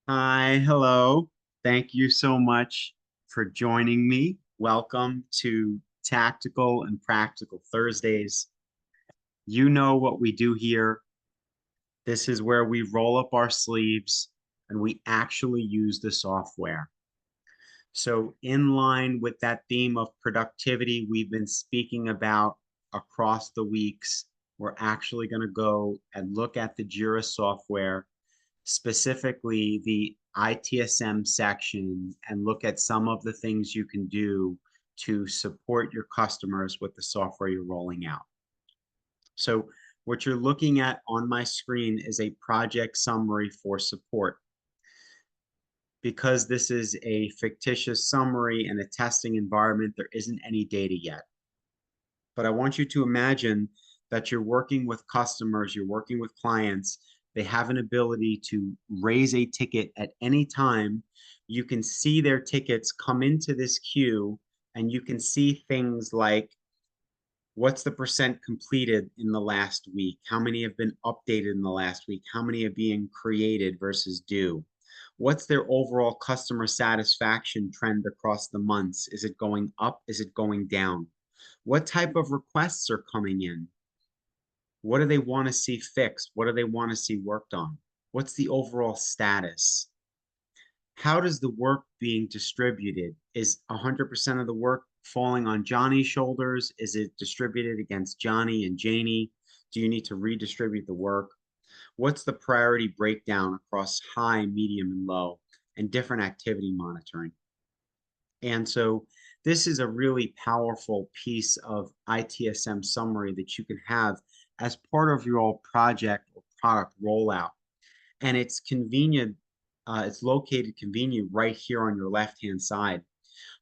Hi, hello. Thank you so much for joining me. Welcome to Tactical and Practical Thursdays. You know what we do here. This is where we roll up our sleeves and we actually use the software. So, in line with that theme of productivity we've been speaking about across the weeks, we're actually going to go and look at the Jira software, specifically the ITSM section, and look at some of the things you can do to support your customers with the software you're rolling out. So, what you're looking at on my screen is a project summary for support. Because this is a fictitious summary and a testing environment, there isn't any data yet. But I want you to imagine that you're working with customers, you're working with clients. They have an ability to raise a ticket at any time. You can see their tickets come into this queue, and you can see things like what's the percent completed in the last week? How many have been updated in the last week? How many are being created versus due? What's their overall customer satisfaction trend across the months? Is it going up? Is it going down? What type of requests are coming in? What do they want to see fixed? What do they want to see worked on? What's the overall status? How does the work being distributed? Is 100% of the work falling on Johnny's shoulders? Is it distributed against Johnny and Janie? Do you need to redistribute the work? What's the priority breakdown across high, medium, and low, and different activity monitoring? And so this is a really powerful piece of ITSM summary that you can have as part of your project or product rollout. And it's convenient, it's located convenient right here on your left-hand side.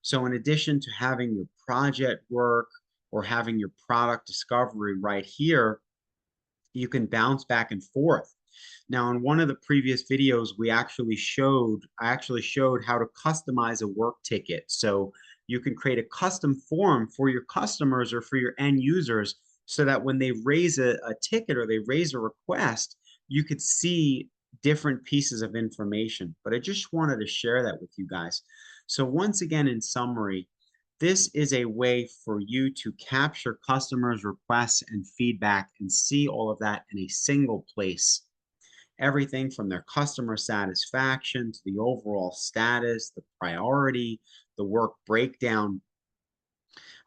So in addition to having your project work or having your product discovery right here, you can bounce back and forth. Now, in one of the previous videos, I actually showed how to customize a work ticket. So you can create a custom form for your customers or for your end users so that when they raise a ticket or they raise a request, you could see different pieces of information. But I just wanted to share that with you guys. So once again, in summary, this is a way for you to capture customers' requests and feedback and see all of that in a single place. Everything from their customer satisfaction to the overall status, the priority, the work breakdown.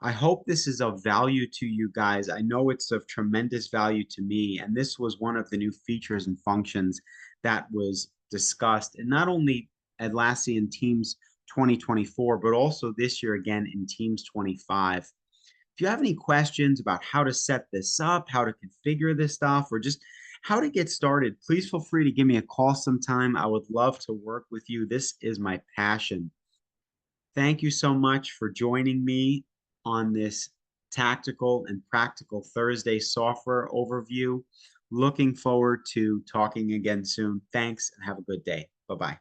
I hope this is of value to you guys. I know it's of tremendous value to me, and this was one of the new features and functions that was discussed, and not only Atlassian Teams 2024, but also this year again in Teams 25. If you have any questions about how to set this up, how to configure this stuff, or just how to get started, please feel free to give me a call sometime. I would love to work with you. This is my passion. Thank you so much for joining me on this tactical and practical Thursday software overview. Looking forward to talking again soon. Thanks and have a good day. Bye bye.